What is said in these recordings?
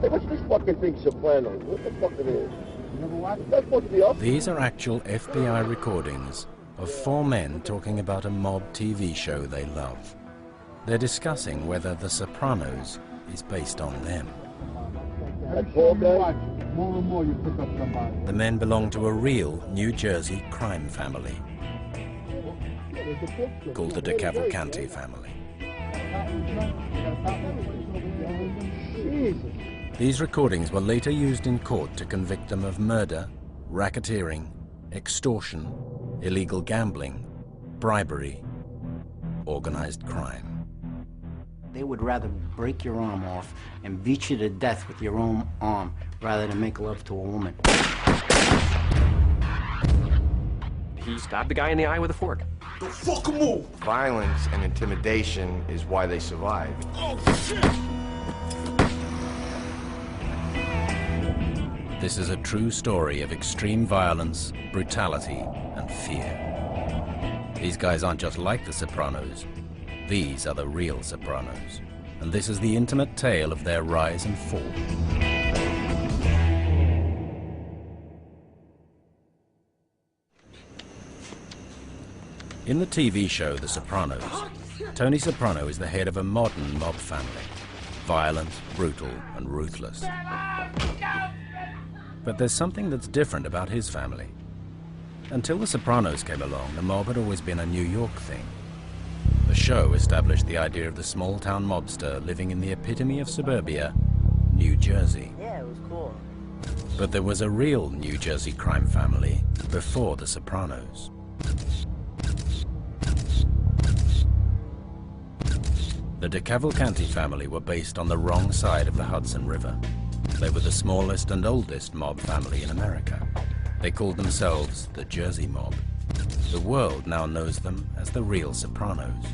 Hey, what's this fucking thing, Sopranos? What the fuck it is? You never watched it? That's supposed to be up. These are actual FBI recordings of 4 men talking about a mob TV show they love. They're discussing whether The Sopranos is based on them. That ball guy? More and more you pick up somebody. The men belong to a real New Jersey crime family called the DeCavalcante family. These recordings were later used in court to convict them of murder, racketeering, extortion, illegal gambling, bribery, organized crime. They would rather break your arm off and beat you to death with your own arm rather than make love to a woman. He stabbed the guy in the eye with a fork. Don't fucking move! Violence and intimidation is why they survived. Oh, shit! This is a true story of extreme violence, brutality, and fear. These guys aren't just like the Sopranos. These are the real Sopranos. And this is the intimate tale of their rise and fall. In the TV show The Sopranos, Tony Soprano is the head of a modern mob family. Violent, brutal, and ruthless. But there's something that's different about his family. Until The Sopranos came along, the mob had always been a New York thing. The show established the idea of the small-town mobster living in the epitome of suburbia, New Jersey. Yeah, it was cool. But there was a real New Jersey crime family before The Sopranos. The DeCavalcante family were based on the wrong side of the Hudson River. They were the smallest and oldest mob family in America. They called themselves the Jersey Mob. The world now knows them as the real Sopranos.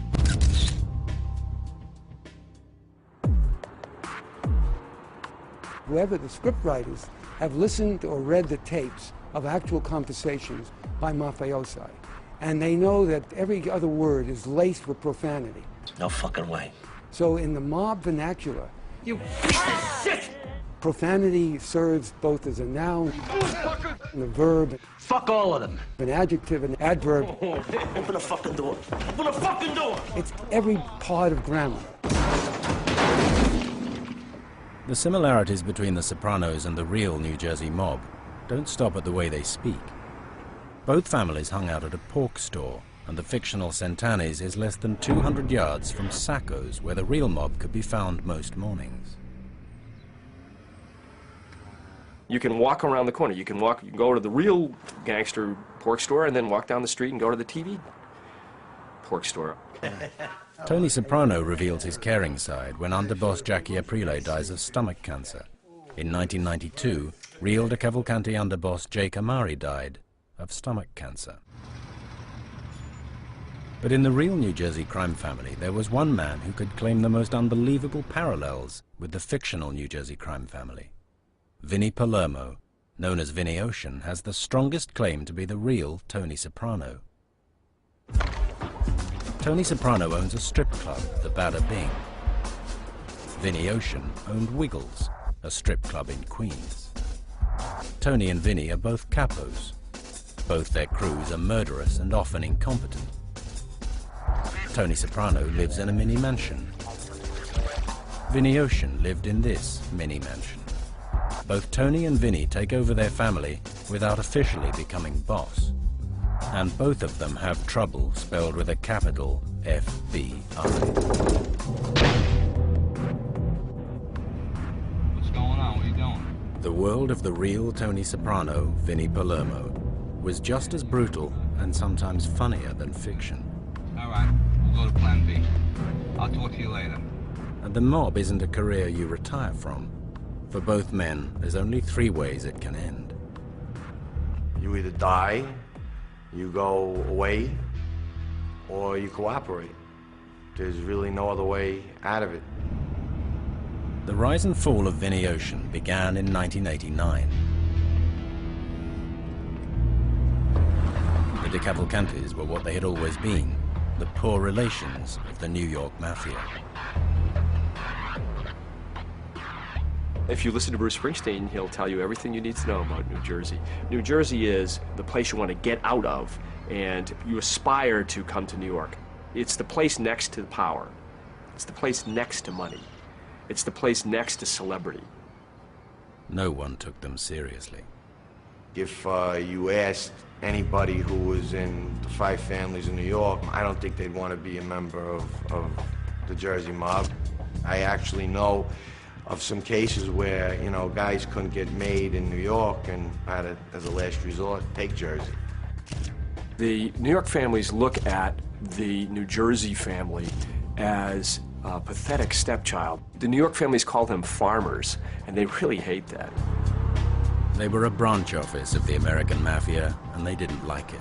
Whoever the scriptwriters have listened or read the tapes of actual conversations by mafiosi, and they know that every other word is laced with profanity. No fucking way. So in the mob vernacular, You piece of shit! profanity serves both as a noun and a verb, Fuck all of them. an adjective, an adverb. Open the fucking door. Open the fucking door! It's every part of grammar. The similarities between the Sopranos and the real New Jersey mob don't stop at the way they speak. Both families hung out at a pork store, and the fictional Centani's is less than 200 yards from Sacco's, where the real mob could be found most mornings. You can walk around the corner. You can go to the real gangster pork store and then walk down the street and go to the TV pork store. Tony Soprano reveals his caring side when underboss Jackie Aprile dies of stomach cancer. In 1992, real DeCavalcante underboss Jake Amari died of stomach cancer. But in the real New Jersey crime family, there was one man who could claim the most unbelievable parallels with the fictional New Jersey crime family. Vinnie Palermo, known as Vinnie Ocean, has the strongest claim to be the real Tony Soprano. Tony Soprano owns a strip club, the Bada Bing. Vinnie Ocean owned Wiggles, a strip club in Queens. Tony and Vinnie are both capos. Both their crews are murderous and often incompetent. Tony Soprano lives in a mini mansion. Vinnie Ocean lived in this mini mansion. Both Tony and Vinnie take over their family without officially becoming boss. And both of them have trouble spelled with a capital FBI. What's going on? What are you doing? The world of the real Tony Soprano, Vinnie Palermo, was just as brutal and sometimes funnier than fiction. All right, we'll go to plan B. I'll talk to you later. And the mob isn't a career you retire from. For both men, there's only 3 ways it can end. You either die, you go away, or you cooperate. There's really no other way out of it. The rise and fall of Vinnie Ocean began in 1989. The DeCavalcantes were what they had always been, the poor relations of the New York Mafia. If you listen to Bruce Springsteen, he'll tell you everything you need to know about New Jersey. New Jersey is the place you want to get out of, and you aspire to come to New York. It's the place next to power. It's the place next to money. It's the place next to celebrity. No one took them seriously. If you asked anybody who was in the 5 families in New York, I don't think they'd want to be a member of the Jersey mob. I actually know of some cases where, you know, guys couldn't get made in New York and had to, as a last resort, take Jersey. The New York families look at the New Jersey family as a pathetic stepchild. The New York families call them farmers, and they really hate that. They were a branch office of the American Mafia, and they didn't like it.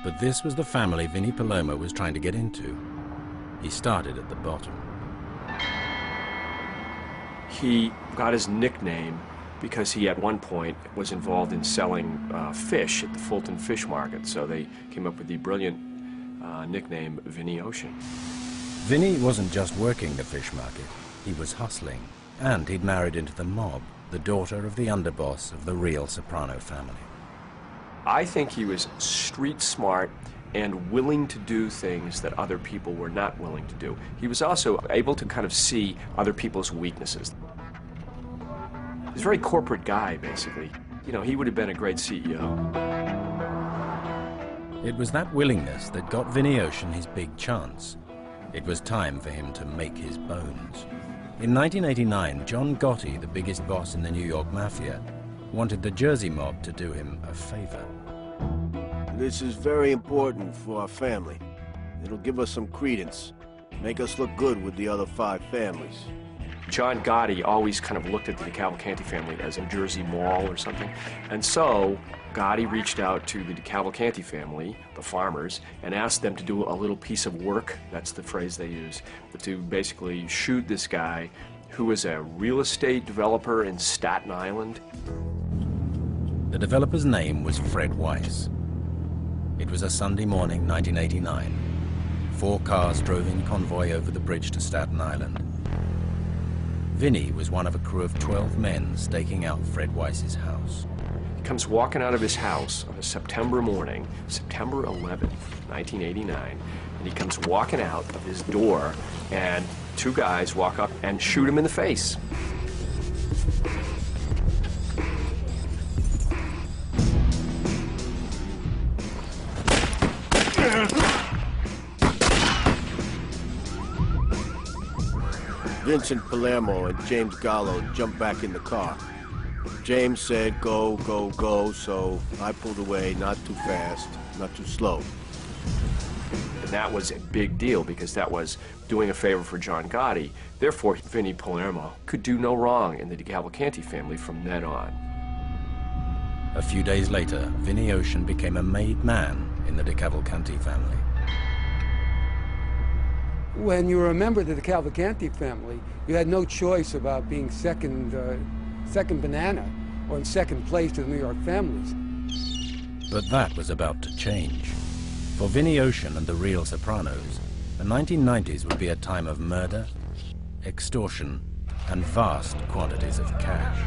But this was the family Vinnie Palermo was trying to get into. He started at the bottom. He got his nickname because he at one point was involved in selling fish at the Fulton Fish Market, so they came up with the brilliant nickname Vinnie Ocean. Vinnie wasn't just working the fish market, he was hustling, and he'd married into the mob, the daughter of the underboss of the real Soprano family. I think he was street smart and willing to do things that other people were not willing to do. He was also able to kind of see other people's weaknesses. He's a very corporate guy, basically. You know, he would have been a great CEO. It was that willingness that got Vinnie Ocean his big chance. It was time for him to make his bones. In 1989, John Gotti, the biggest boss in the New York Mafia, wanted the Jersey mob to do him a favor. This is very important for our family. It'll give us some credence, make us look good with the other 5 families. John Gotti always kind of looked at the DeCavalcante family as a Jersey mall or something. And so Gotti reached out to the DeCavalcante family, the farmers, and asked them to do a little piece of work, that's the phrase they use, to basically shoot this guy who was a real estate developer in Staten Island. The developer's name was Fred Weiss. It was a Sunday morning, 1989. 4 cars drove in convoy over the bridge to Staten Island. Vinnie was one of a crew of 12 men staking out Fred Weiss's house. He comes walking out of his house on a September morning, September 11th, 1989, and he comes walking out of his door, and 2 guys walk up and shoot him in the face. Vincent Palermo and James Gallo jumped back in the car. James said, go, go, go, so I pulled away, not too fast, not too slow. And that was a big deal because that was doing a favor for John Gotti. Therefore, Vinnie Palermo could do no wrong in the DeCavalcante family from then on. A few days later, Vinnie Ocean became a made man in the DeCavalcante family. When you were a member of the DeCavalcante family, you had no choice about being second banana or in second place to the New York families. But that was about to change. For Vinnie Ocean and the real Sopranos, the 1990s would be a time of murder, extortion, and vast quantities of cash.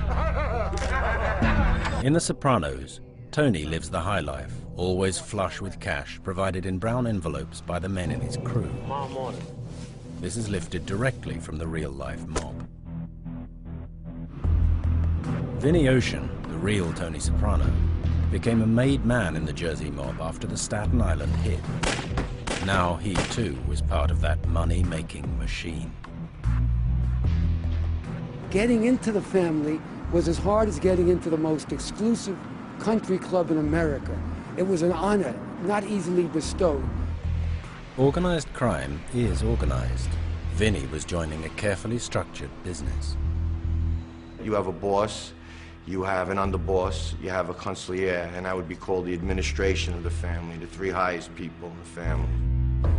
In The Sopranos, Tony lives the high life, always flush with cash provided in brown envelopes by the men in his crew. Tomorrow morning. This is lifted directly from the real-life mob. Vinnie Ocean, the real Tony Soprano, became a made man in the Jersey mob after the Staten Island hit. Now he, too, was part of that money-making machine. Getting into the family was as hard as getting into the most exclusive country club in America. It was an honor, not easily bestowed. Organized crime is organized. Vinnie was joining a carefully structured business. You have a boss, you have an underboss, you have a consigliere, and that would be called the administration of the family, the 3 highest people in the family.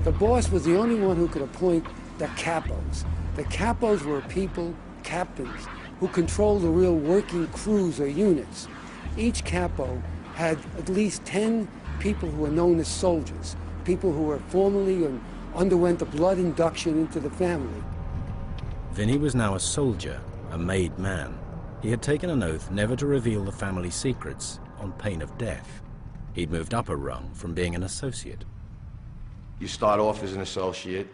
The boss was the only one who could appoint the capos. The capos were people, captains, who controlled the real working crews or units. Each capo had at least 10 people who were known as soldiers, people who were formerly underwent a blood induction into the family. Vinny was now a soldier, a made man. He had taken an oath never to reveal the family secrets on pain of death. He'd moved up a rung from being an associate. You start off as an associate,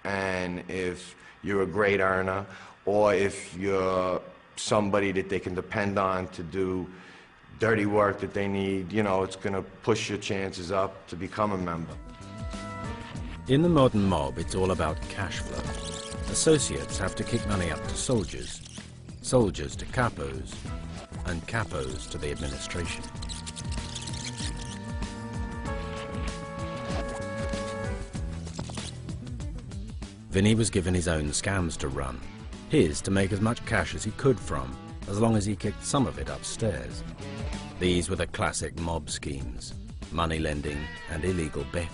and if you're a great earner, or if you're somebody that they can depend on to do dirty work that they need, you know, it's gonna push your chances up to become a member. In the modern mob, it's all about cash flow. Associates have to kick money up to soldiers, soldiers to capos, and capos to the administration. Vinny was given his own scams to run, his to make as much cash as he could from, as long as he kicked some of it upstairs. These were the classic mob schemes: money lending and illegal betting.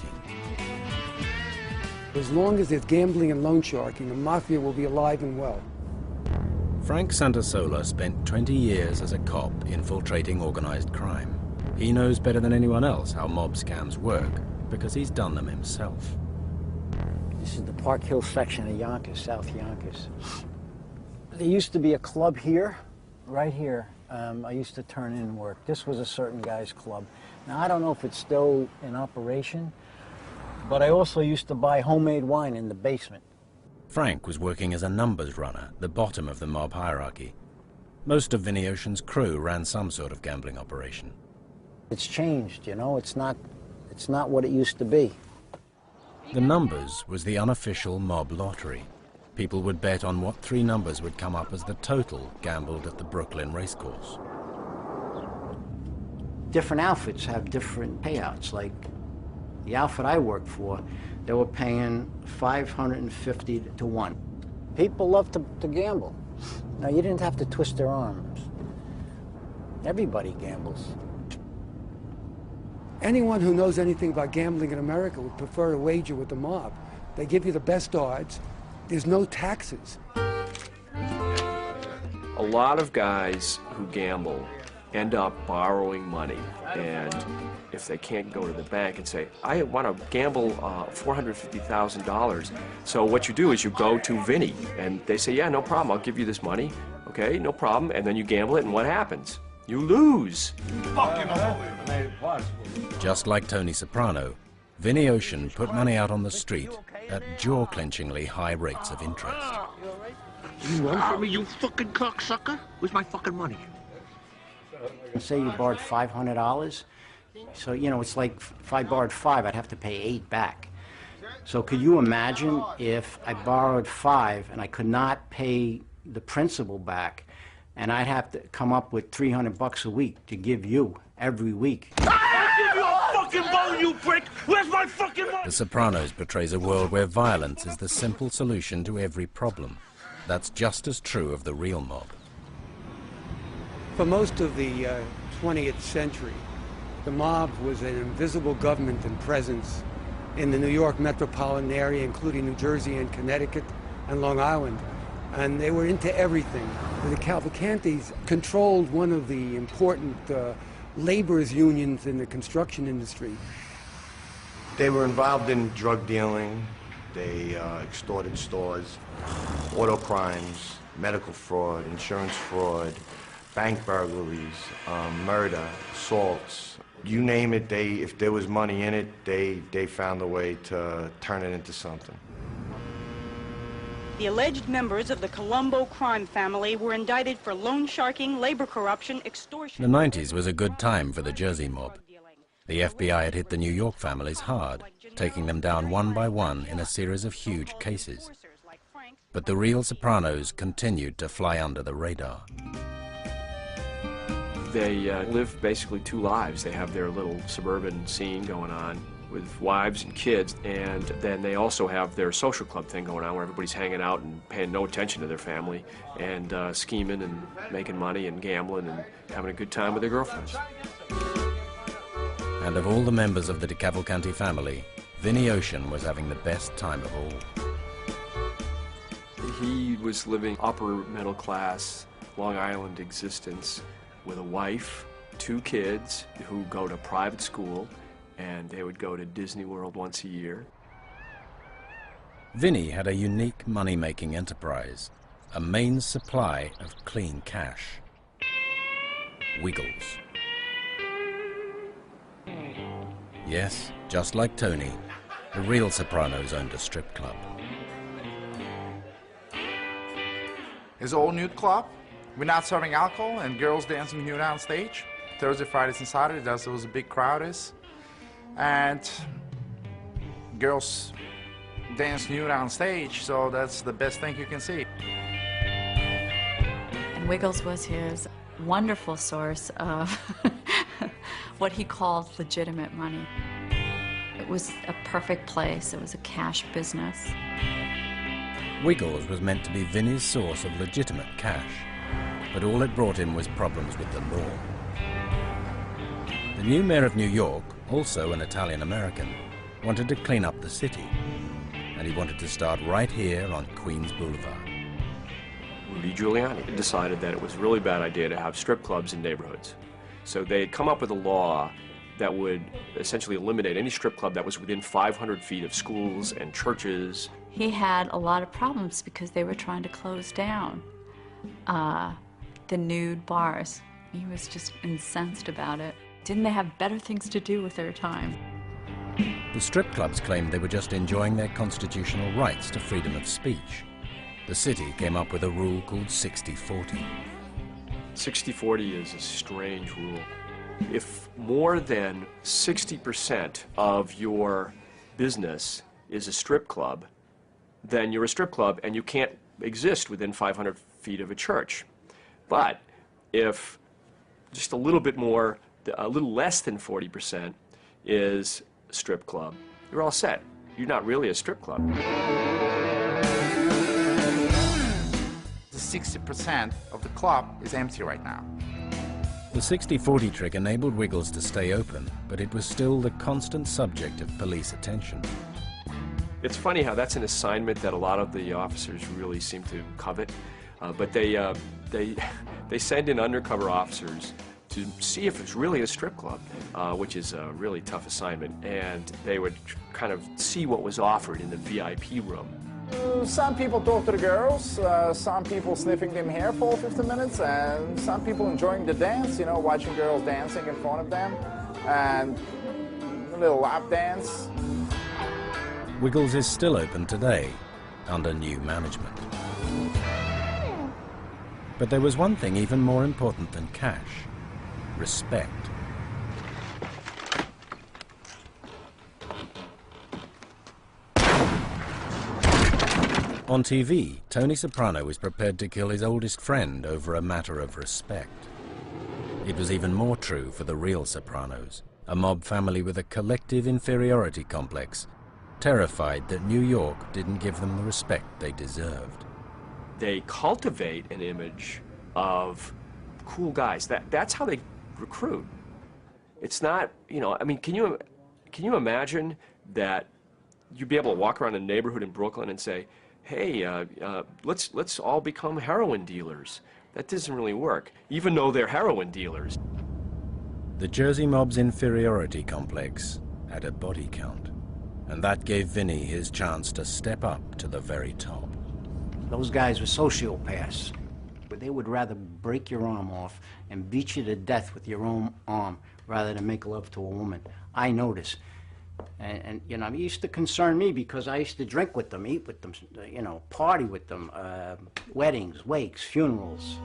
As long as there's gambling and loan sharking, the Mafia will be alive and well. Frank Santasola spent 20 years as a cop infiltrating organized crime. He knows better than anyone else how mob scams work, because he's done them himself. This is the Park Hill section of Yonkers, South Yonkers. There used to be a club here, right here. I used to turn in work. This was a certain guy's club. Now, I don't know if it's still in operation, but I also used to buy homemade wine in the basement. Frank was working as a numbers runner, the bottom of the mob hierarchy. Most of Vinny Ocean's crew ran some sort of gambling operation. It's changed, you know, it's not what it used to be. The numbers was the unofficial mob lottery. People would bet on what 3 numbers would come up as the total gambled at the Brooklyn racecourse. Different outfits have different payouts. Like the outfit I worked for, they were paying 550 to 1. People love to gamble. Now, you didn't have to twist their arms. Everybody gambles. Anyone who knows anything about gambling in America would prefer to wager with the mob. They give you the best odds. There's no taxes. A lot of guys who gamble end up borrowing money, and if they can't go to the bank and say, I want to gamble $450,000, so what you do is you go to Vinny, and they say, yeah, no problem, I'll give you this money, okay, no problem, and then you gamble it, and what happens? You lose. Just like Tony Soprano, Vinny Ocean put money out on the street at jaw-clenchingly high rates of interest. You run from me, you fucking cocksucker? Where's my fucking money? Say you borrowed $500, so, you know, it's like if I borrowed 5, I'd have to pay 8 back. So could you imagine if I borrowed 5 and I could not pay the principal back, and I'd have to come up with $300 a week to give you every week? I'll give you a fucking bone, you prick! Where's my fucking money? The Sopranos portrays a world where violence is the simple solution to every problem. That's just as true of the real mob. For most of the 20th century, the mob was an invisible government and presence in the New York metropolitan area, including New Jersey and Connecticut and Long Island. And they were into everything. The DeCavalcantes controlled one of the important laborers' unions in the construction industry. They were involved in drug dealing. They extorted stores, auto crimes, medical fraud, insurance fraud, bank burglaries, murder, assaults. You name it, if there was money in it, they found a way to turn it into something. The alleged members of the Colombo crime family were indicted for loan sharking, labor corruption, extortion... The 90s was a good time for the Jersey mob. The FBI had hit the New York families hard, taking them down one by one in a series of huge cases. But the real Sopranos continued to fly under the radar. They live basically 2 lives. They have their little suburban scene going on with wives and kids, and then they also have their social club thing going on where everybody's hanging out and paying no attention to their family and scheming and making money and gambling and having a good time with their girlfriends. And of all the members of the DeCavalcante family, Vinny Ocean was having the best time of all. He was living upper middle class, Long Island existence with a wife, 2 kids who go to private school, and they would go to Disney World once a year. Vinny had a unique money-making enterprise, a main supply of clean cash. Wiggles. Yes, just like Tony, the real Sopranos owned a strip club. It's an all-nude club. We're not serving alcohol and girls dancing nude on stage. Thursday, Fridays, and Saturdays, that's where the big crowd is. And girls dance nude on stage, so that's the best thing you can see. And Wiggles was his wonderful source of what he called legitimate money. It was a perfect place. It was a cash business. Wiggles was meant to be Vinny's source of legitimate cash, but all it brought him was problems with the law. The new mayor of New York, also an Italian-American, wanted to clean up the city, and he wanted to start right here on Queens Boulevard. Rudy Giuliani decided that it was a really bad idea to have strip clubs in neighborhoods. So they had come up with a law that would essentially eliminate any strip club that was within 500 feet of schools and churches. He had a lot of problems because they were trying to close down the nude bars. He was just incensed about it. Didn't they have better things to do with their time? The strip clubs claimed they were just enjoying their constitutional rights to freedom of speech. The city came up with a rule called 60-40. 60-40 is a strange rule. If more than 60% of your business is a strip club, then you're a strip club and you can't exist within 500 feet of a church. But if just a little bit more, a little less than 40% is a strip club, you're all set. You're not really a strip club. The 60% of the club is empty right now. The 60-40 trick enabled Wiggles to stay open, but it was still the constant subject of police attention. It's funny how that's an assignment that a lot of the officers really seem to covet, but they send in undercover officers to see if it's really a strip club, which is a really tough assignment, and they would kind of see what was offered in the VIP room. Some people talk to the girls, some people sniffing them hair for 15 minutes, and some people enjoying the dance, you know, watching girls dancing in front of them, and a little lap dance. Wiggles is still open today, under new management. But there was one thing even more important than cash: respect. On TV, Tony Soprano was prepared to kill his oldest friend over a matter of respect. It was even more true for the real Sopranos, a mob family with a collective inferiority complex, terrified that New York didn't give them the respect they deserved. They cultivate an image of cool guys. That's how they recruit. It's not, you know, I mean, can you imagine that you'd be able to walk around a neighborhood in Brooklyn and say, hey, let's all become heroin dealers? That doesn't really work, even though they're heroin dealers. The Jersey mob's inferiority complex had a body count, and that gave Vinny his chance to step up to the very top. Those guys were sociopaths. But they would rather break your arm off and beat you to death with your own arm rather than make love to a woman. I noticed. And you know, it used to concern me because I used to drink with them, eat with them, you know, party with them, weddings, wakes, funerals.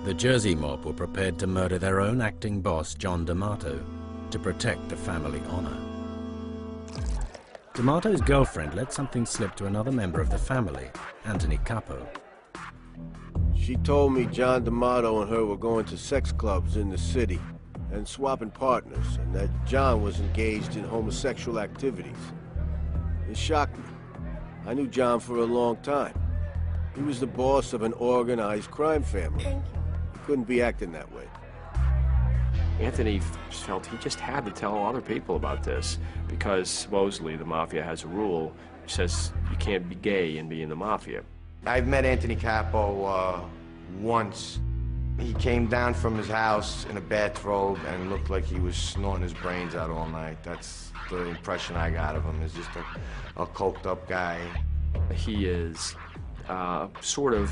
The Jersey mob were prepared to murder their own acting boss, John D'Amato, to protect the family honor. D'Amato's girlfriend let something slip to another member of the family, Anthony Capo. She told me John D'Amato and her were going to sex clubs in the city and swapping partners, and that John was engaged in homosexual activities. It shocked me. I knew John for a long time. He was the boss of an organized crime family. He couldn't be acting that way. Anthony felt he just had to tell other people about this because supposedly the Mafia has a rule which says you can't be gay and be in the Mafia. I've met Anthony Capo once. He came down from his house in a bathrobe and looked like he was snorting his brains out all night. That's the impression I got of him, is just a coked up guy. He is sort of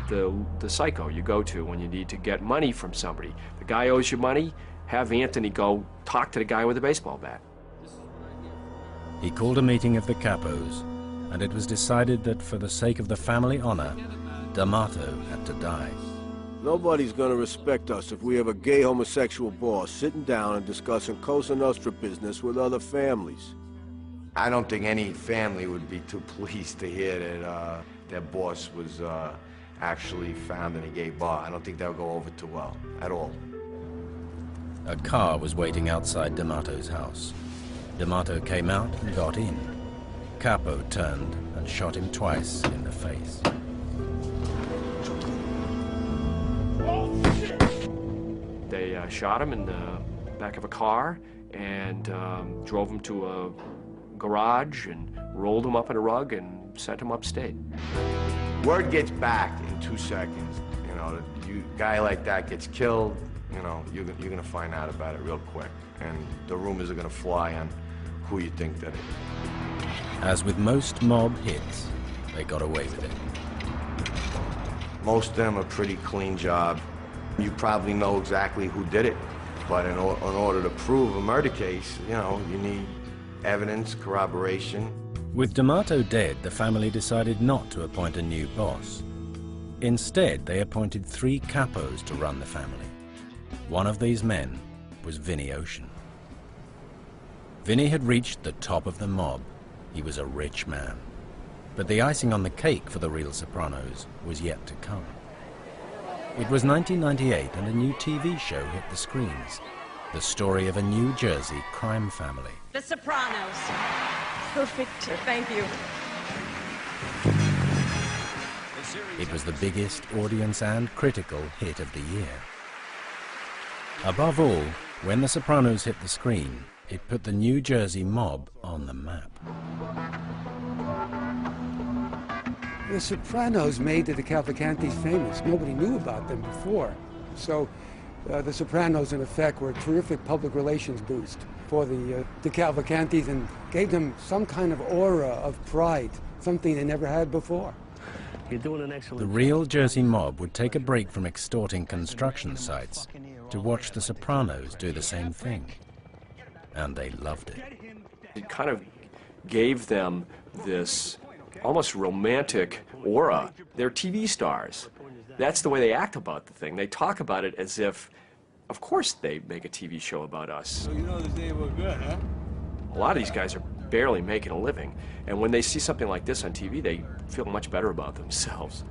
the psycho you go to when you need to get money from somebody. The guy owes you money, have Anthony go talk to the guy with a baseball bat. He called a meeting of the capos, and it was decided that for the sake of the family honor, D'Amato had to die. Nobody's gonna respect us if we have a gay homosexual boss sitting down and discussing Cosa Nostra business with other families. I don't think any family would be too pleased to hear that their boss was actually found in a gay bar. I don't think that would go over too well, at all. A car was waiting outside D'Amato's house. D'Amato came out and got in. Capo turned and shot him twice in the face. They shot him in the back of a car and drove him to a garage and rolled him up in a rug and sent him upstate. Word gets back in 2 seconds. You know, a guy like that gets killed, you know, you're gonna find out about it real quick. And the rumors are gonna fly on who you think that is. As with most mob hits, they got away with it. Most of them are pretty clean job. You probably know exactly who did it, but in order to prove a murder case, you know, you need evidence, corroboration. With D'Amato dead, the family decided not to appoint a new boss. Instead, they appointed 3 capos to run the family. One of these men was Vinny Ocean. Vinny had reached the top of the mob. He was a rich man. But the icing on the cake for the real Sopranos was yet to come. It was 1998 and a new TV show hit the screens. The story of a New Jersey crime family. The Sopranos. Perfect. Thank you. It was the biggest audience and critical hit of the year. Above all, when The Sopranos hit the screen, it put the New Jersey mob on the map. The Sopranos made the DeCavalcantes famous. Nobody knew about them before. So the Sopranos, in effect, were a terrific public relations boost for the DeCavalcantes and gave them some kind of aura of pride, something they never had before. The real Jersey mob would take a break from extorting construction sites to watch The Sopranos do the same thing. And they loved it. It kind of gave them this almost romantic aura. They're TV stars. That's the way they act about the thing. They talk about it as if, of course they make a TV show about us. So you know this day we're good, huh? A lot of these guys are barely making a living, and when they see something like this on TV, they feel much better about themselves.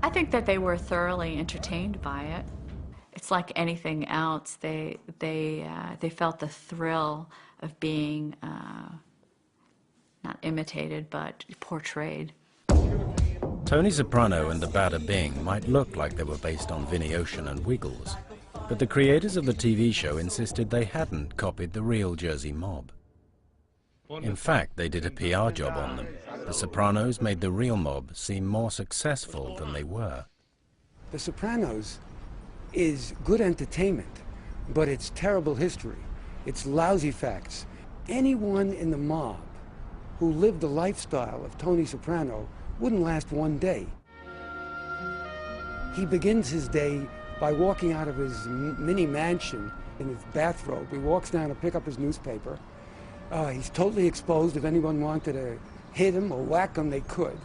I think that they were thoroughly entertained by it. It's like anything else. They felt the thrill of being not imitated, but portrayed. Tony Soprano and the Bada Bing might look like they were based on Vinny Ocean and Wiggles, but the creators of the TV show insisted they hadn't copied the real Jersey mob. In fact, they did a PR job on them. The Sopranos made the real mob seem more successful than they were. The Sopranos is good entertainment, but it's terrible history. It's lousy facts. Anyone in the mob who lived the lifestyle of Tony Soprano wouldn't last one day. He begins his day by walking out of his mini mansion in his bathrobe. He walks down to pick up his newspaper. He's totally exposed. If anyone wanted to hit him or whack him, they could.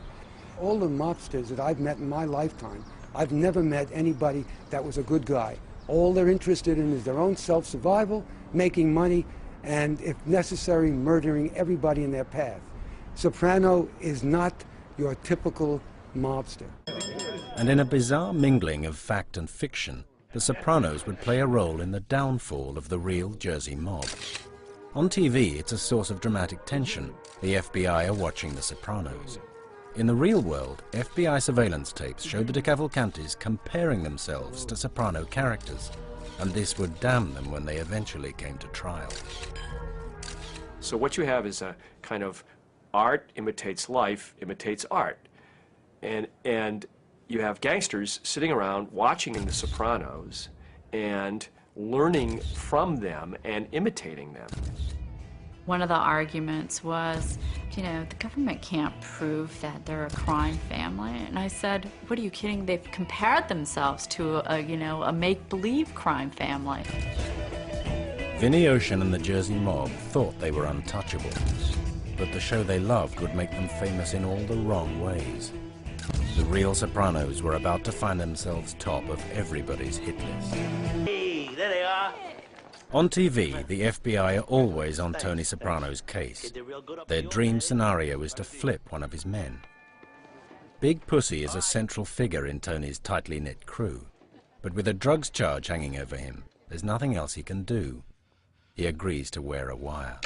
All the mobsters that I've met in my lifetime, I've never met anybody that was a good guy. All they're interested in is their own self-survival, making money, and if necessary, murdering everybody in their path. Soprano is not your typical mobster. And in a bizarre mingling of fact and fiction, the Sopranos would play a role in the downfall of the real Jersey mob. On TV, it's a source of dramatic tension. The FBI are watching the Sopranos. In the real world, FBI surveillance tapes showed the DeCavalcantes comparing themselves to Soprano characters, and this would damn them when they eventually came to trial. So what you have is a kind of art imitates life, imitates art. And you have gangsters sitting around watching in The Sopranos and learning from them and imitating them. One of the arguments was, you know, the government can't prove that they're a crime family. And I said, what are you kidding? They've compared themselves to a make-believe crime family. Vinny Ocean and the Jersey Mob thought they were untouchables, but the show they loved would make them famous in all the wrong ways. The real Sopranos were about to find themselves top of everybody's hit list. Hey, there they are. On TV, the FBI are always on Tony Soprano's case. Their dream scenario is to flip one of his men. Big Pussy is a central figure in Tony's tightly knit crew, but with a drugs charge hanging over him, there's nothing else he can do. He agrees to wear a wire.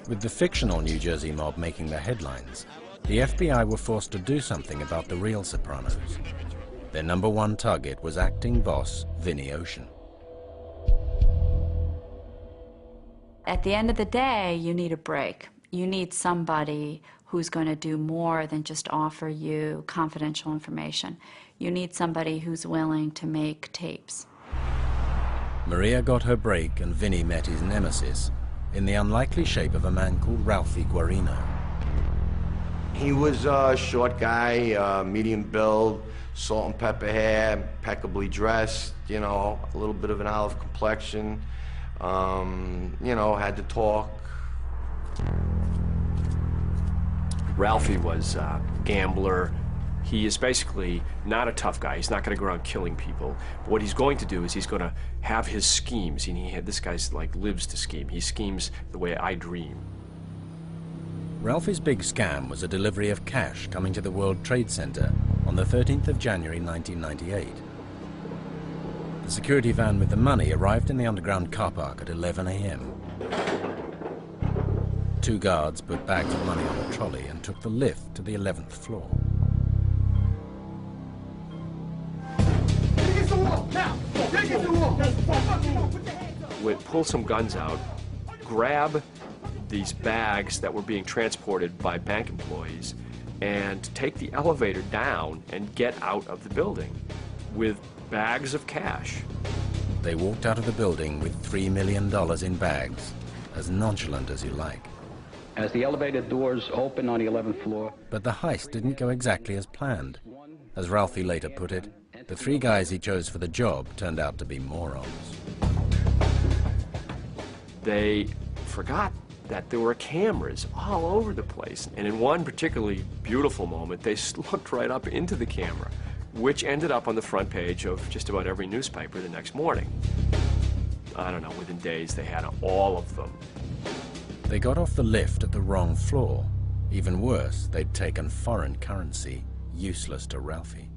With the fictional New Jersey mob making the headlines, the FBI were forced to do something about the real Sopranos. Their #1 target was acting boss Vinny Ocean. At the end of the day, you need a break. You need somebody who's going to do more than just offer you confidential information. You need somebody who's willing to make tapes. Maria got her break and Vinny met his nemesis in the unlikely shape of a man called Ralphie Guarino. He was a short guy, medium build, salt and pepper hair, impeccably dressed, you know, a little bit of an olive complexion, you know, had to talk. Ralphie was a gambler. He is basically not a tough guy. He's not going to go around killing people. But what he's going to do is he's going to have his schemes. This guy's like lives to scheme. He schemes the way I dream. Ralphie's big scam was a delivery of cash coming to the World Trade Center on the 13th of January 1998. The security van with the money arrived in the underground car park at 11 a.m. 2 guards put bags of money on a trolley and took the lift to the 11th floor. Would pull some guns out, grab these bags that were being transported by bank employees, and take the elevator down and get out of the building with bags of cash. They walked out of the building with $3 million in bags, as nonchalant as you like. As the elevator doors open on the 11th floor. But the heist didn't go exactly as planned. As Ralphie later put it, the 3 guys he chose for the job turned out to be morons. They forgot that there were cameras all over the place. And in one particularly beautiful moment, they looked right up into the camera, which ended up on the front page of just about every newspaper the next morning. I don't know, within days they had all of them. They got off the lift at the wrong floor. Even worse, they'd taken foreign currency, useless to Ralphie.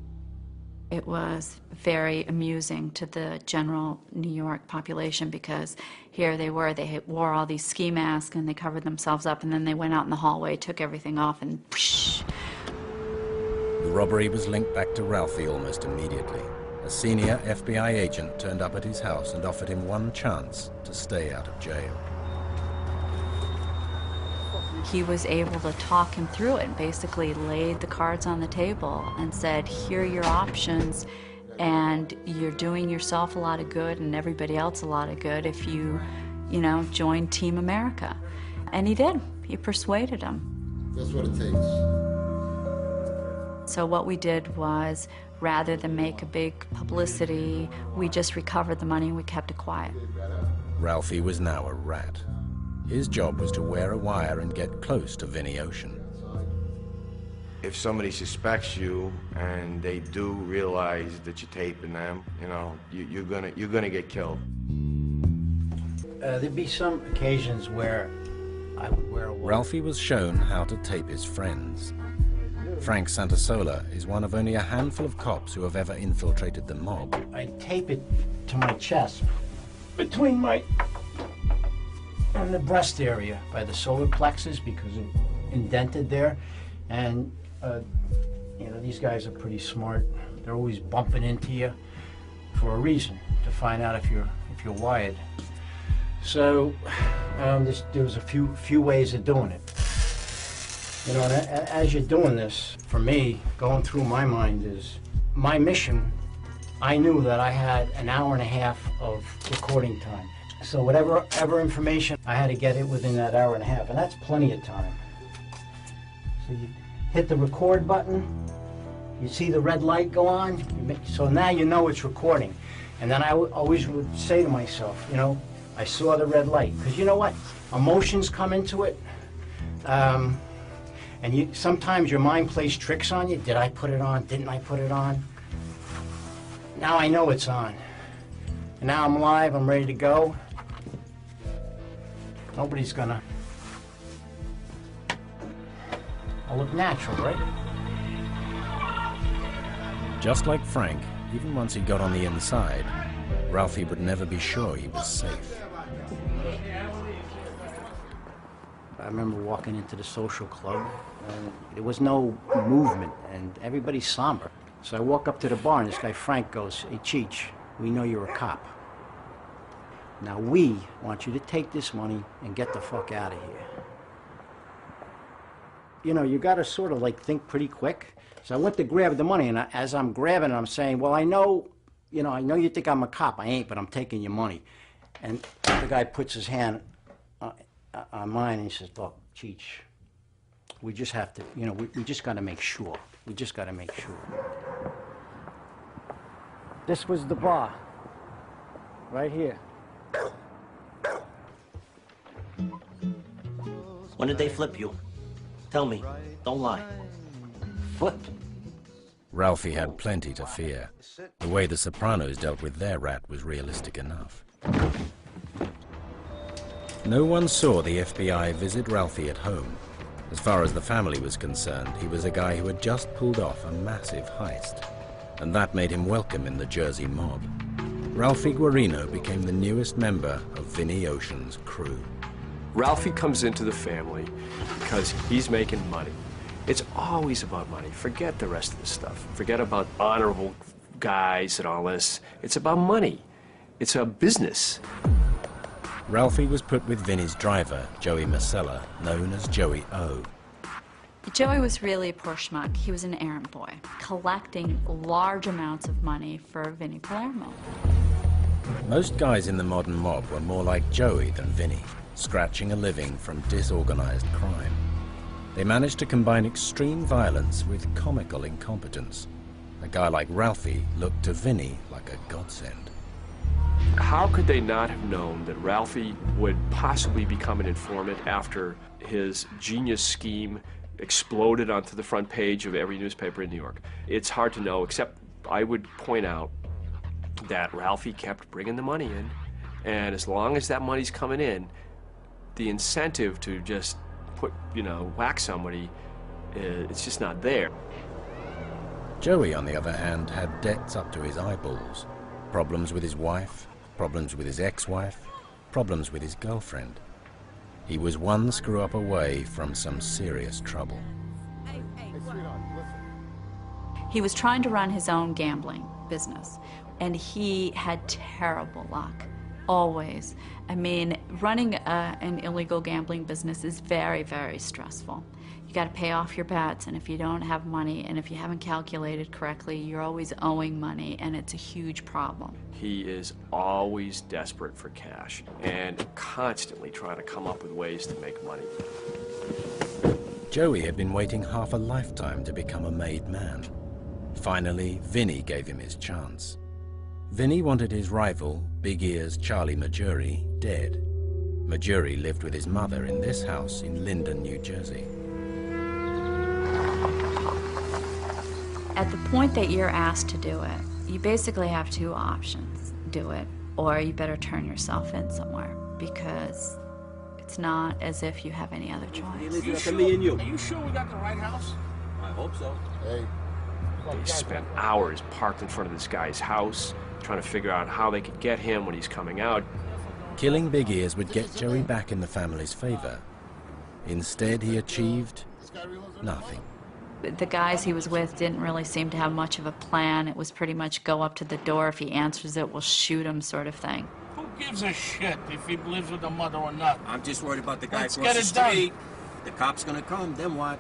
It was very amusing to the general New York population because here they were, they wore all these ski masks and they covered themselves up, and then they went out in the hallway, took everything off, and whoosh. The robbery was linked back to Ralphie almost immediately. A senior FBI agent turned up at his house and offered him one chance to stay out of jail. He was able to talk him through it and basically laid the cards on the table and said, here are your options, and you're doing yourself a lot of good and everybody else a lot of good if you join Team America. And he did. He persuaded him. That's what it takes. So what we did was, rather than make a big publicity, we just recovered the money and we kept it quiet. Ralphie was now a rat. His job was to wear a wire and get close to Vinny Ocean. If somebody suspects you and they do realize that you're taping them, you know, you're gonna get killed. There'd be some occasions where I would wear a wire. Ralphie was shown how to tape his friends. Frank Santasola is one of only a handful of cops who have ever infiltrated the mob. I tape it to my chest, between my and the breast area by the solar plexus, because it's indented there. And these guys are pretty smart. They're always bumping into you for a reason, to find out if you're wired. So there was a few ways of doing it. You know, and as you're doing this, for me, going through my mind is my mission. I knew that I had an hour and a half of recording time. So whatever information, I had to get it within that hour and a half, and that's plenty of time. So you hit the record button, you see the red light go on, so now you know it's recording. And then I always would say to myself, you know, I saw the red light. Because you know what? Emotions come into it. And sometimes your mind plays tricks on you. Did I put it on? Didn't I put it on? Now I know it's on. And now I'm live, I'm ready to go. Nobody's gonna... I'll look natural, right? Just like Frank, even once he got on the inside, Ralphie would never be sure he was safe. I remember walking into the social club, and there was no movement, and everybody's somber. So I walk up to the bar, and this guy Frank goes, "Hey, Cheech, we know you're a cop. Now we want you to take this money and get the fuck out of here." You know, you gotta sort of like think pretty quick. So I went to grab the money, and as I'm grabbing it, I'm saying, "Well, I know you think I'm a cop. I ain't, but I'm taking your money." And the guy puts his hand on mine, and he says, "Look, Cheech, we just have to, you know, we just got to make sure. We just got to make sure." This was the bar, right here. When did they flip you? Tell me. Don't lie. Flip? Ralphie had plenty to fear. The way the Sopranos dealt with their rat was realistic enough. No one saw the FBI visit Ralphie at home. As far as the family was concerned, he was a guy who had just pulled off a massive heist, and that made him welcome in the Jersey mob. Ralphie Guarino became the newest member of Vinny Ocean's crew. Ralphie comes into the family because he's making money. It's always about money. Forget the rest of the stuff. Forget about honorable guys and all this. It's about money. It's a business. Ralphie was put with Vinny's driver, Joey Masella, known as Joey O. Joey was really a poor schmuck. He was an errand boy, collecting large amounts of money for Vinny Palermo. Most guys in the modern mob were more like Joey than Vinny, scratching a living from disorganized crime. They managed to combine extreme violence with comical incompetence. A guy like Ralphie looked to Vinny like a godsend. How could they not have known that Ralphie would possibly become an informant after his genius scheme exploded onto the front page of every newspaper in New York? It's hard to know, except I would point out that Ralphie kept bringing the money in, and as long as that money's coming in, the incentive to just whack somebody, it's just not there. Joey, on the other hand, had debts up to his eyeballs. Problems with his wife, problems with his ex-wife, problems with his girlfriend. He was one screw-up away from some serious trouble. Hey, sweetheart, listen. He was trying to run his own gambling business, and he had terrible luck. Always. I mean, running an illegal gambling business is very, very stressful. You got to pay off your bets, and if you don't have money, and if you haven't calculated correctly, you're always owing money, and it's a huge problem. He is always desperate for cash and constantly trying to come up with ways to make money. Joey had been waiting half a lifetime to become a made man. Finally, Vinny gave him his chance. Vinny wanted his rival, Big Ear's Charlie Majuri, dead. Majuri lived with his mother in this house in Linden, New Jersey. At the point that you're asked to do it, you basically have two options. Do it, or you better turn yourself in somewhere, because it's not as if you have any other choice. Are you sure we got the right house? I hope so. Hey. They spent hours parked in front of this guy's house, trying to figure out how they could get him when he's coming out. Killing Big Ears would get Joey back in the family's favor. Instead, he achieved nothing. The guys he was with didn't really seem to have much of a plan. It was pretty much go up to the door. If he answers it, we'll shoot him sort of thing. Who gives a shit if he lives with the mother or not? I'm just worried about the guy Let's across get the it done. street. The cop's gonna come, then what?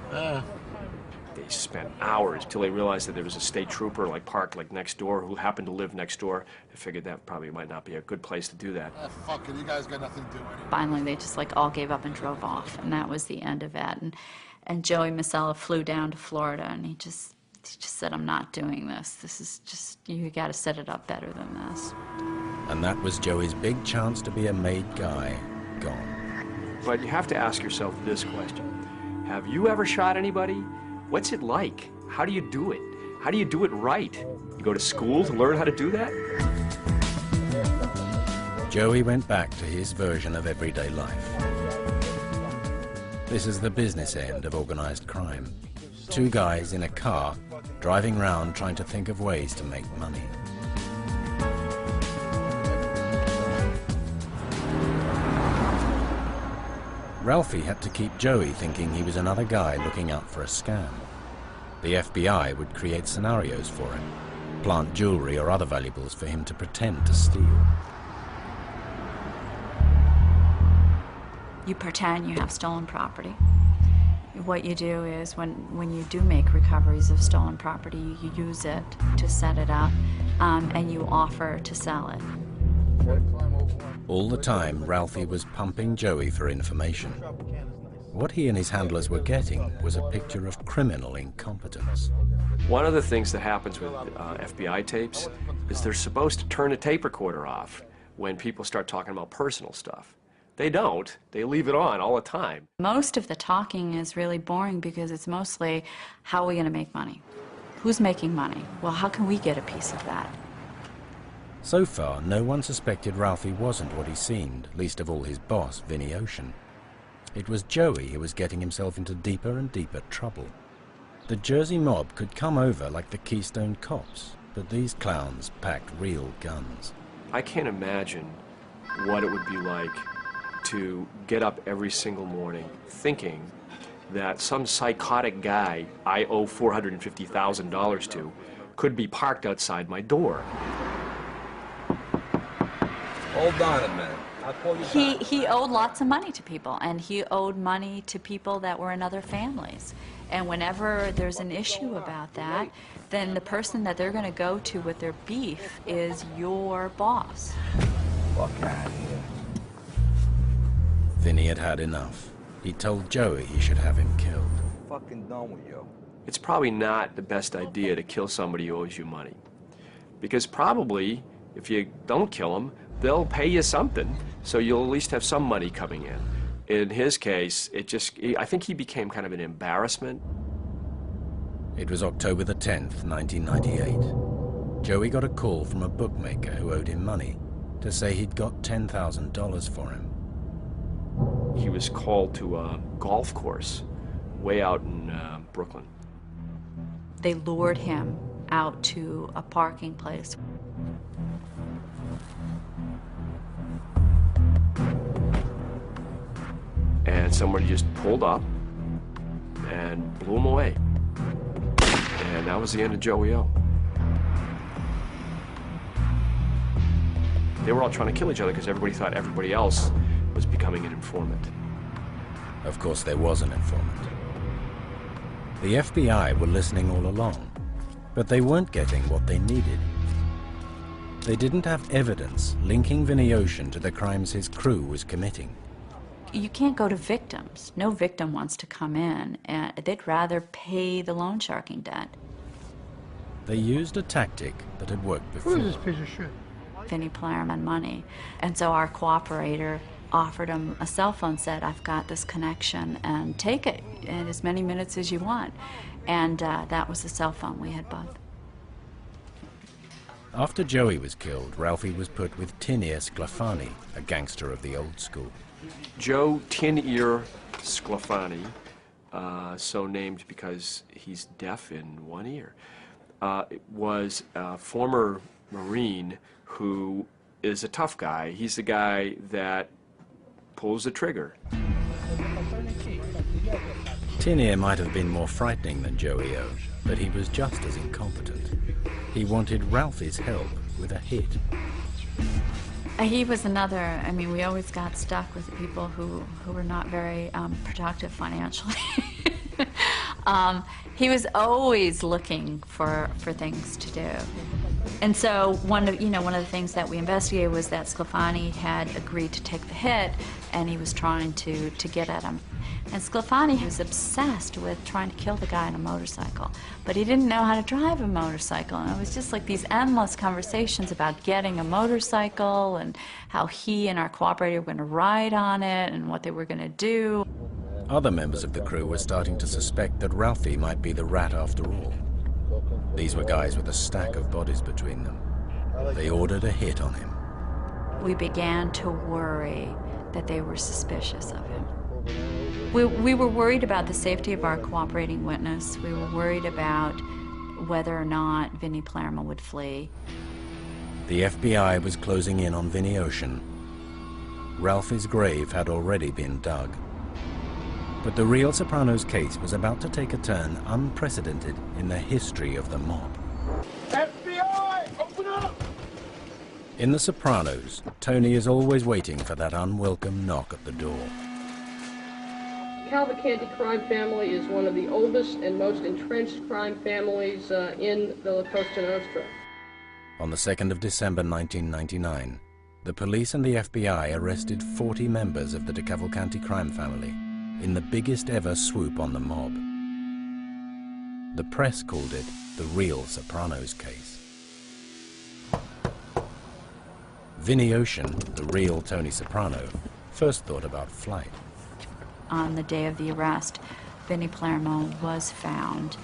They spent hours till they realized that there was a state trooper like parked like next door who happened to live next door. They figured that probably might not be a good place to do that. Fuck it, you guys got nothing to do anyway. Finally, they just like all gave up and drove off, and that was the end of it. And Joey Masella flew down to Florida, and he just said, "I'm not doing this. This is just, you got to set it up better than this." And that was Joey's big chance to be a made guy gone. But you have to ask yourself this question. Have you ever shot anybody? What's it like? How do you do it? How do you do it right? You go to school to learn how to do that? Joey went back to his version of everyday life. This is the business end of organized crime. Two guys in a car, driving round trying to think of ways to make money. Ralphie had to keep Joey thinking he was another guy looking out for a scam. The FBI would create scenarios for him, plant jewelry or other valuables for him to pretend to steal. You pretend you have stolen property. What you do is when you do make recoveries of stolen property, you use it to set it up, and you offer to sell it. All the time, Ralphie was pumping Joey for information. What he and his handlers were getting was a picture of criminal incompetence. One of the things that happens with FBI tapes is they're supposed to turn a tape recorder off when people start talking about personal stuff. They don't. They leave it on all the time. Most of the talking is really boring because it's mostly, how are we going to make money? Who's making money? Well, how can we get a piece of that? So far, no one suspected Ralphie wasn't what he seemed, least of all his boss, Vinny Ocean. It was Joey who was getting himself into deeper and deeper trouble. The Jersey mob could come over like the Keystone Cops, but these clowns packed real guns. I can't imagine what it would be like to get up every single morning thinking that some psychotic guy I owe $450,000 to could be parked outside my door. Hold on a minute. I'll call you back. He owed lots of money to people, and he owed money to people that were in other families. And whenever there's an issue about that, then the person that they're going to go to with their beef is your boss. Fuck out of here. Vinny had had enough. He told Joey he should have him killed. Fucking done with you. It's probably not the best idea to kill somebody who owes you money. Because probably, if you don't kill them, they'll pay you something, so you'll at least have some money coming in. In his case, I think he became kind of an embarrassment. It was October the 10th, 1998. Joey got a call from a bookmaker who owed him money to say he'd got $10,000 for him. He was called to a golf course way out in Brooklyn. They lured him out to a parking place. And somebody just pulled up and blew him away. And that was the end of Joey O. They were all trying to kill each other because everybody thought everybody else was becoming an informant. Of course, there was an informant. The FBI were listening all along, but they weren't getting what they needed. They didn't have evidence linking Vinny Ocean to the crimes his crew was committing. You can't go to victims. No victim wants to come in, and they'd rather pay the loan sharking debt. They used a tactic that had worked before. Who is this piece of shit? Vinny Palermo money. And so our cooperator offered him a cell phone, said, I've got this connection, and take it in as many minutes as you want. And that was the cell phone we had both. After Joey was killed, Ralphie was put with Tin Ear Sclafani, a gangster of the old school. Joe Tin Ear Sclafani, so named because he's deaf in one ear, was a former Marine who is a tough guy. He's the guy that pulls the trigger. Tin Ear might have been more frightening than Joey O, but he was just as incompetent. He wanted Ralphie's help with a hit. He was another, I mean, we always got stuck with people who were not very productive financially. He was always looking for things to do. And so one of the things that we investigated was that Sclafani had agreed to take the hit, and he was trying to get at him. And Sclafani was obsessed with trying to kill the guy on a motorcycle, but he didn't know how to drive a motorcycle. And it was just like these endless conversations about getting a motorcycle and how he and our cooperator were going to ride on it and what they were going to do. Other members of the crew were starting to suspect that Ralphie might be the rat after all. These were guys with a stack of bodies between them. They ordered a hit on him. We began to worry that they were suspicious of him. We were worried about the safety of our cooperating witness. We were worried about whether or not Vinnie Palermo would flee. The FBI was closing in on Vinnie Ocean. Ralphie's grave had already been dug. But the real Sopranos case was about to take a turn unprecedented in the history of the mob. FBI, open up! In The Sopranos, Tony is always waiting for that unwelcome knock at the door. DeCavalcante crime family is one of the oldest and most entrenched crime families in the La Costa Nostra. On the 2nd of December 1999, the police and the FBI arrested 40 members of the DeCavalcante crime family in the biggest ever swoop on the mob. The press called it the real Sopranos case. Vinnie Ocean, the real Tony Soprano, first thought about flight. On the day of the arrest, Vinnie Palermo was found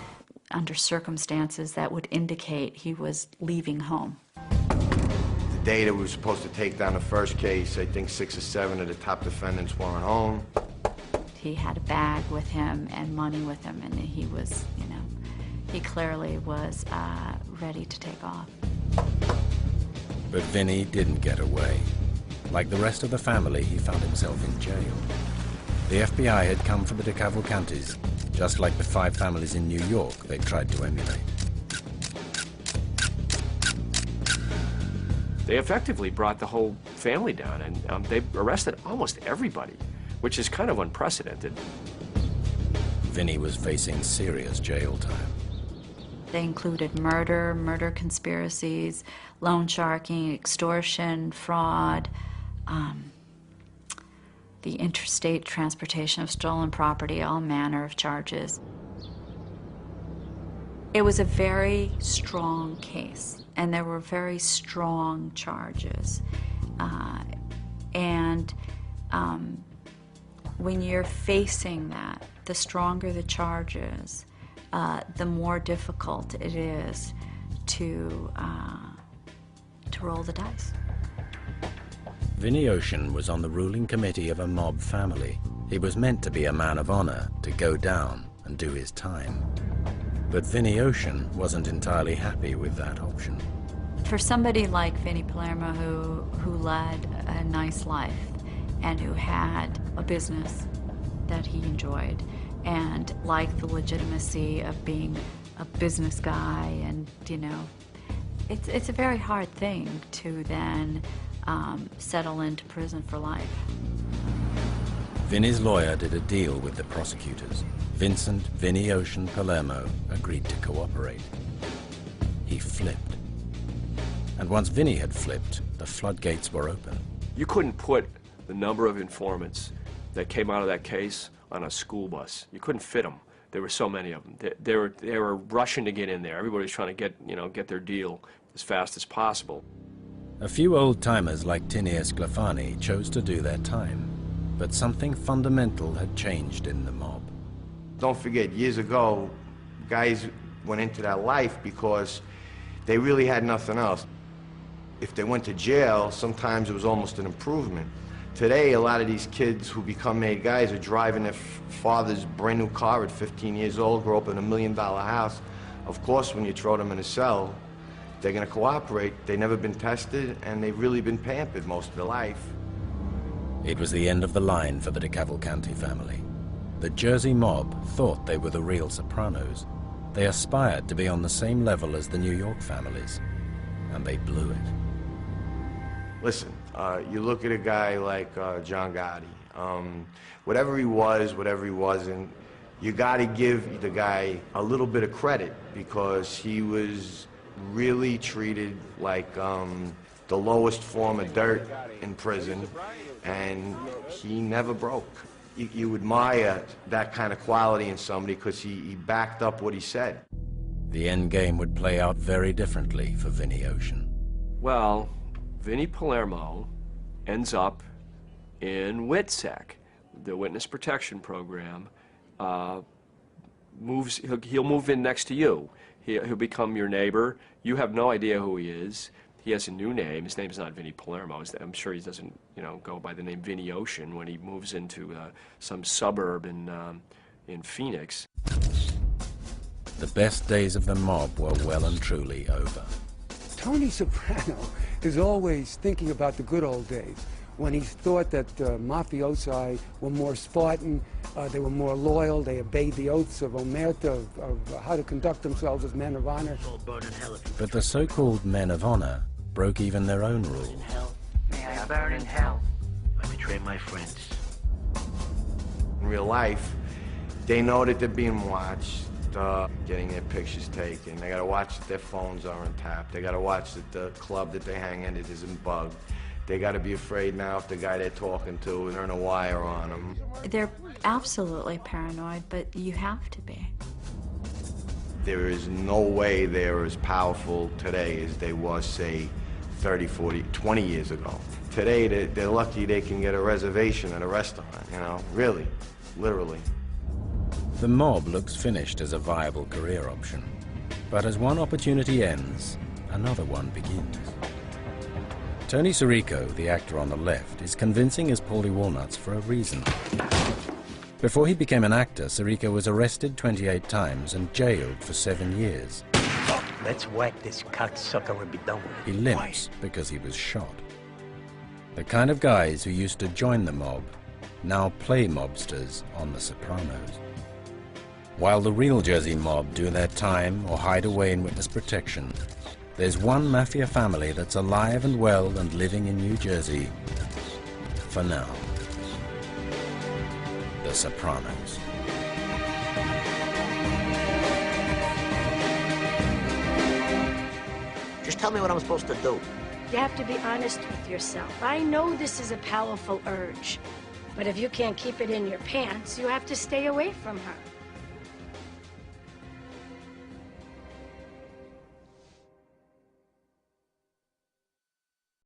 under circumstances that would indicate he was leaving home. The day that we were supposed to take down the first case, I think 6 or 7 of the top defendants weren't home. He had a bag with him and money with him, and he was, he clearly was ready to take off. But Vinnie didn't get away. Like the rest of the family, he found himself in jail. The FBI had come for the DeCavalcantes, just like the 5 families in New York they tried to emulate. They effectively brought the whole family down, and they arrested almost everybody, which is kind of unprecedented. Vinnie was facing serious jail time. They included murder conspiracies, loan sharking, extortion, fraud, the interstate transportation of stolen property, all manner of charges. It was a very strong case, and there were very strong charges. When you're facing that, the stronger the charges, the more difficult it is to roll the dice. Vinnie Ocean was on the ruling committee of a mob family. He was meant to be a man of honor, to go down and do his time. But Vinnie Ocean wasn't entirely happy with that option. For somebody like Vinnie Palermo, who led a nice life and who had a business that he enjoyed and liked the legitimacy of being a business guy, and it's a very hard thing to then settle into prison for life. Vinnie's lawyer did a deal with the prosecutors. Vincent, Vinnie Ocean, Palermo agreed to cooperate. He flipped. And once Vinnie had flipped, the floodgates were open. You couldn't put the number of informants that came out of that case on a school bus. You couldn't fit them. There were so many of them. They were rushing to get in there. Everybody was trying to get their deal as fast as possible. A few old-timers like Tony Sclafani chose to do their time, but something fundamental had changed in the mob. Don't forget, years ago, guys went into that life because they really had nothing else. If they went to jail, sometimes it was almost an improvement. Today, a lot of these kids who become made guys are driving their father's brand new car at 15 years old, grow up in $1 million house. Of course, when you throw them in a cell, they're gonna cooperate. They've never been tested, and they've really been pampered most of their life. It was the end of the line for the DeCavalcante family. The Jersey mob thought they were the real Sopranos. They aspired to be on the same level as the New York families, and they blew it. Listen, you look at a guy like John Gotti, whatever he was, whatever he wasn't, you got to give the guy a little bit of credit because he was really treated like the lowest form of dirt in prison, and he never broke. You admire that kind of quality in somebody because he backed up what he said. The end game would play out very differently for Vinny Ocean. Well, Vinny Palermo ends up in WITSEC, the Witness Protection Program. He'll move in next to you. He'll become your neighbor. You have no idea who he is. He has a new name. His name's not Vinny Palermo. I'm sure he doesn't, go by the name Vinny Ocean when he moves into some suburb in Phoenix. The best days of the mob were well and truly over. Tony Soprano is always thinking about the good old days, when he thought that mafiosi were more Spartan, they were more loyal, they obeyed the oaths of Omerta, of how to conduct themselves as men of honor. But the so-called men of honor broke even their own rules. May I burn in hell. I betray my friends. In real life, they know that they're being watched, getting their pictures taken. They gotta watch that their phones aren't tapped. They gotta watch that the club that they hang in it isn't bugged. They got to be afraid now if the guy they're talking to is turning a wire on them. They're absolutely paranoid, but you have to be. There is no way they're as powerful today as they was, say, 30, 40, 20 years ago. Today, they're lucky they can get a reservation at a restaurant, really, literally. The mob looks finished as a viable career option. But as one opportunity ends, another one begins. Tony Soprano, the actor on the left, is convincing as Paulie Walnuts for a reason. Before he became an actor, Soprano was arrested 28 times and jailed for 7 years. Let's whack this cocksucker and be done with it. He limps because he was shot. The kind of guys who used to join the mob now play mobsters on The Sopranos. While the real Jersey mob do their time or hide away in witness protection, there's one mafia family that's alive and well and living in New Jersey for now. The Sopranos. Just tell me what I'm supposed to do. You have to be honest with yourself. I know this is a powerful urge, but if you can't keep it in your pants, you have to stay away from her.